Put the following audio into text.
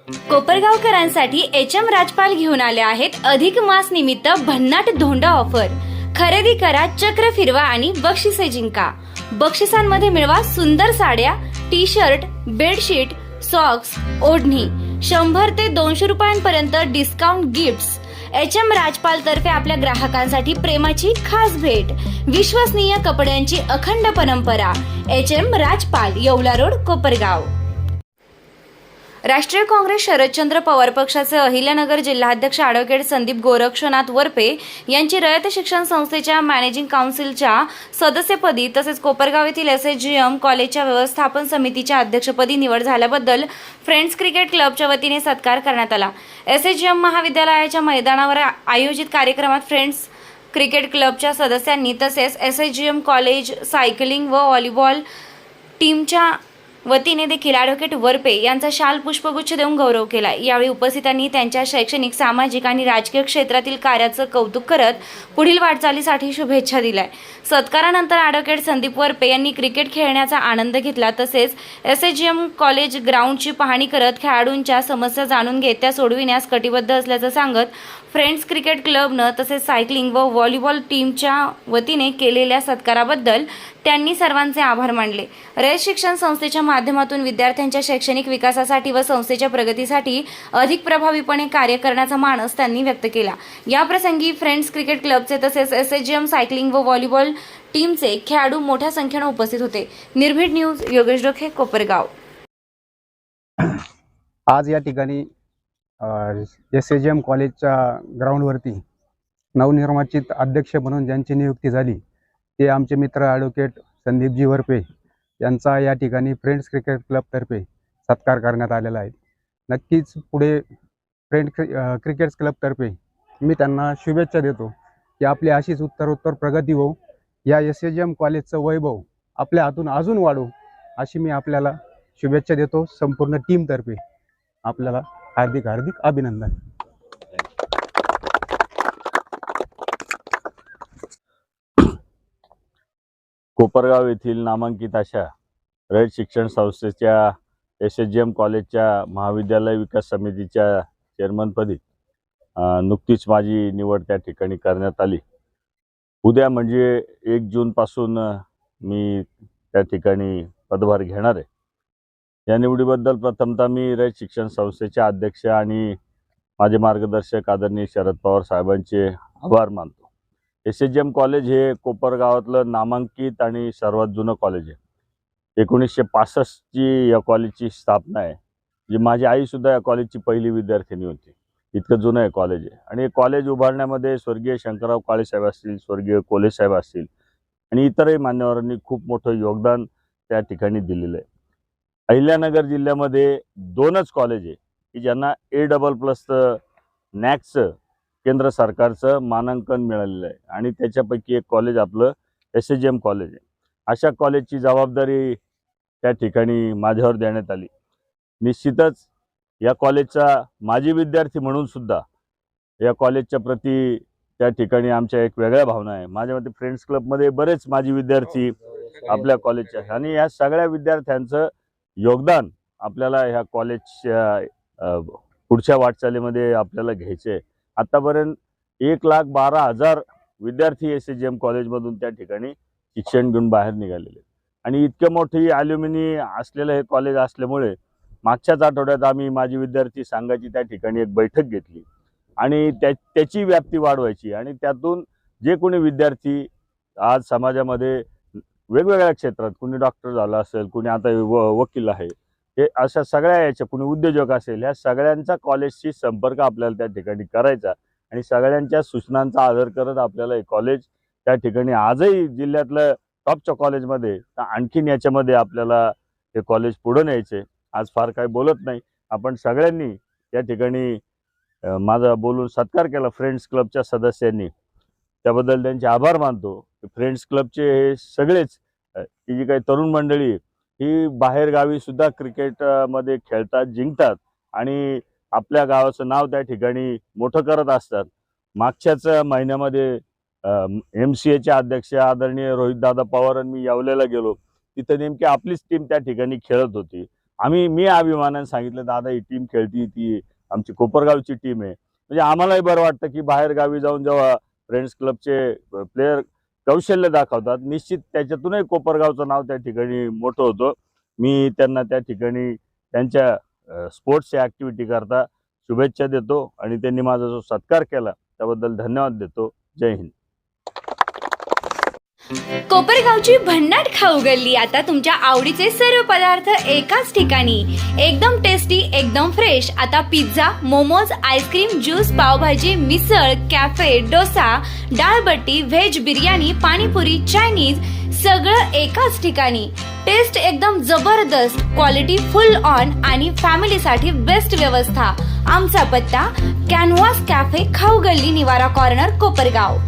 कोपरगावकरांसाठी HM. राजपाल घेऊन आले आहेत अधिक मास निमित्त भन्नाट धोंडा ऑफर। खरेदी करा, चक्र फिरवा आणि बक्षिसे जिंका। बक्षिसांमध्ये मिळवा सुंदर साड्या, टी शर्ट, बेडशीट, सॉक्स, ओढणी। 100 ते 200 रुपयांपर्यंत डिस्काउंट गिफ्ट्स। एच.एम. राजपाल तर्फे आपल्या ग्राहकांसाठी प्रेमाची खास भेट। विश्वसनीय कपड्यांची अखंड परंपरा। एच.एम. राजपाल, येवला रोड, कोपरगाव। राष्ट्रीय काँग्रेस शरदचंद्र पवार पक्षाचे अहिल्यानगर जिल्हाध्यक्ष ॲडव्होकेट संदीप गोरक्षनाथ वरपे यांची रयत शिक्षण संस्थेच्या मॅनेजिंग काउन्सिलच्या सदस्यपदी तसेच कोपरगाव येथील एस.एच.जी.एम. कॉलेजच्या व्यवस्थापन समितीच्या अध्यक्षपदी निवड झाल्याबद्दल फ्रेंड्स क्रिकेट क्लबच्या वतीने सत्कार करण्यात आला। एस.एच.जी.एम. महाविद्यालयाच्या मैदानावर आयोजित कार्यक्रमात फ्रेंड्स क्रिकेट क्लबच्या सदस्यांनी तसेच एस.एच.जी.एम. कॉलेज सायकलिंग व व्हॉलीबॉल टीमच्या वतीने देखील ॲडव्होकेट वरपे यांचा शाल पुष्पगुच्छ देऊन गौरव केला। यावेळी उपस्थितांनी त्यांच्या शैक्षणिक, सामाजिक आणि राजकीय क्षेत्रातील कार्याचं कौतुक करत पुढील वाटचालीसाठी शुभेच्छा दिल्या। सत्कारानंतर ॲडव्होकेट संदीप वरपे यांनी क्रिकेट खेळण्याचा आनंद घेतला तसेच एस.एच.जी.एम. कॉलेज ग्राउंडची पाहणी करत खेळाडूंच्या समस्या जाणून घेत त्या सोडविण्यास कटिबद्ध असल्याचं सांगत फ्रेंड्स क्रिकेट क्लबनं तसेच सायकलिंग व व्हॉलीबॉल टीमच्या वतीने केलेल्या सत्काराबद्दल त्यांनी सर्वांचे आभार मानले। रयत शिक्षण संस्थेच्या माध्यमातून विद्यार्थ्यांच्या शैक्षणिक विकासासाठी व संस्थेच्या प्रगतीसाठी अधिक प्रभावीपणे कार्य करण्याचा मानस त्यांनी व्यक्त केला। याप्रसंगी फ्रेंड्स क्रिकेट क्लबचे तसेच एस.एच.जी.एम. सायकलिंग व व्हॉलीबॉल टीमचे खेळाडू मोठ्या संख्येने उपस्थित होते। निर्भीड न्यूज, योगेश डोखे, कोपरगाव। आज या ठिकाणी एस.एच.जी.एम. कॉलेजच्या ग्राउंडवरती नवनिर्वाचित अध्यक्ष म्हणून ज्यांची नियुक्ती झाली ते आमचे मित्र ॲडव्होकेट संदीपजी वरपे यांचा या ठिकाणी फ्रेंड्स क्रिकेट क्लबतर्फे सत्कार करण्यात आलेला आहे। नक्कीच पुढे क्रिकेट क्लबतर्फे मी त्यांना शुभेच्छा देतो की आपली अशीच उत्तरोत्तर प्रगती होऊ, या एस.एच.जी.एम. कॉलेजचं वैभव आपल्या हातून अजून वाढू अशी मी आपल्याला शुभेच्छा देतो। संपूर्ण टीमतर्फे आपल्याला हार्दिक हार्दिक अभिनंदन। कोपरगाव येथील नामांकित अशा रयत शिक्षण संस्थेच्या एस.एच.जी.एम. कॉलेजच्या महाविद्यालय विकास समितीच्या चेअरमनपदी नुकतीच माझी निवड त्या ठिकाणी करण्यात आली। उद्या म्हणजे 1 जूनपासून मी त्या ठिकाणी पदभार घेणार आहे। या निवडीबद्दल प्रथमतः मी रयत शिक्षण संस्थेचे अध्यक्ष आणि माझे मार्गदर्शक आदरणीय शरद पवार साहेबांचे आभार मानतो। एस.एच.जी.एम. कॉलेज हे कोपरगावातलं नामांकित आणि सर्वात जुनं कॉलेज आहे। 1965 ची या कॉलेजची स्थापना आहे, जी माझी आईसुद्धा या कॉलेजची पहिली विद्यार्थिनी होती। इतकं जुनं हे कॉलेज आहे आणि कॉलेज उभारण्यामध्ये स्वर्गीय शंकरराव काळेसाहेब असतील, स्वर्गीय कोलेसाहेब असतील आणि इतरही मान्यवरांनी खूप मोठं योगदान त्या ठिकाणी दिलेलं आहे। अहिल्यानगर जिल्ह्यामध्ये 2च कॉलेज आहे की ज्यांना A++ नॅकचं केंद्र सरकारचं मानांकन मिळालेलं आहे आणि त्याच्यापैकी एक कॉलेज आपलं एस.एच.जी.एम. कॉलेज आहे। अशा कॉलेजची जबाबदारी त्या ठिकाणी माझ्यावर देण्यात आली। निश्चितच या कॉलेजचा माजी विद्यार्थी म्हणून सुद्धा या कॉलेजच्या प्रती त्या ठिकाणी आमच्या एक वेगळ्या भावना आहे। माझ्या मते फ्रेंड्स क्लबमध्ये बरेच माजी विद्यार्थी आपल्या कॉलेजचे आहेत आणि या सगळ्या विद्यार्थ्यांचं योगदान आपल्याला ह्या कॉलेजच्या पुढच्या वाटचालीमध्ये आपल्याला घ्यायचे आहे। आतापर्यंत 1,12,000 विद्यार्थी एस.एच.जी.एम. कॉलेजमधून त्या ठिकाणी शिक्षण घेऊन बाहेर निघालेले आणि इतकं मोठी ॲल्युमिनी असलेलं हे कॉलेज असल्यामुळे मागच्याच आठवड्यात आम्ही माजी विद्यार्थी संघाची त्या ठिकाणी एक बैठक घेतली आणि त्याची व्याप्ती वाढवायची आणि त्यातून जे कोणी विद्यार्थी आज समाजामध्ये वेगवेगळ्या क्षेत्रात, कुणी डॉक्टर झाला असेल, कुणी आता वकील आहे, हे अशा सगळ्या याच्या, कुणी उद्योजक असेल, ह्या सगळ्यांचा कॉलेजशी संपर्क आपल्याला त्या ठिकाणी करायचा आणि सगळ्यांच्या सूचनांचा आदर करत आपल्याला हे कॉलेज त्या ठिकाणी आजही जिल्ह्यातलं टॉपच्या कॉलेजमध्ये आणखीन याच्यामध्ये आपल्याला हे कॉलेज पुढे न्यायचे। आज फार काही बोलत नाही, आपण सगळ्यांनी त्या ठिकाणी माझा बोलून सत्कार केला फ्रेंड्स क्लबच्या सदस्यांनी, त्याबद्दल त्यांचे आभार मानतो। फ्रेंड्स क्लबचे हे सगळेच ही जी काही तरुण मंडळी ही बाहेर गावी सुद्धा क्रिकेटमध्ये खेळतात, जिंकतात आणि आपल्या गावाचं नाव त्या ठिकाणी मोठं करत असतात। मागच्याच महिन्यामध्ये MCAचे अध्यक्ष आदरणीय रोहितदादा पवार आणि मी येवल्याला गेलो, तिथे नेमकी आपलीच टीम त्या ठिकाणी खेळत होती मी अभिमानाने सांगितलं, दादा ही टीम खेळती, ती आमची कोपरगावची टीम आहे. म्हणजे आम्हालाही बरं वाटतं की बाहेर गावी जाऊन जेव्हा फ्रेंड्स क्लबचे प्लेयर कौशल्य दाखवतात, निश्चित त्याच्यातूनही कोपरगावचं नाव त्या ठिकाणी मोठं होतं. मी त्यांना त्या ठिकाणी त्यांच्या स्पोर्ट्सच्या ॲक्टिव्हिटी करता शुभेच्छा देतो आणि त्यांनी माझा जो सत्कार केला त्याबद्दल धन्यवाद देतो. जय हिंद. कोपरगावची भन्नाट खाऊ गल्ली आता तुमच्या आवडीचे सर्व पदार्थ एकाच ठिकाणी. एकदम टेस्टी, एकदम फ्रेश. आता pizza, momos, ice cream, juice, pav bhaji, misal, cafe, dosa, dal bati, veg biryani, panipuri, Chinese सगळं एकाच ठिकाणी. टेस्ट एकदम जबरदस्त, क्वालिटी फुल ऑन आणि फॅमिलीसाठी बेस्ट व्यवस्था. आमचा पत्ता कॅनव्हास कॅफे, खाऊ गल्ली, निवारा कॉर्नर, कोपरगाव.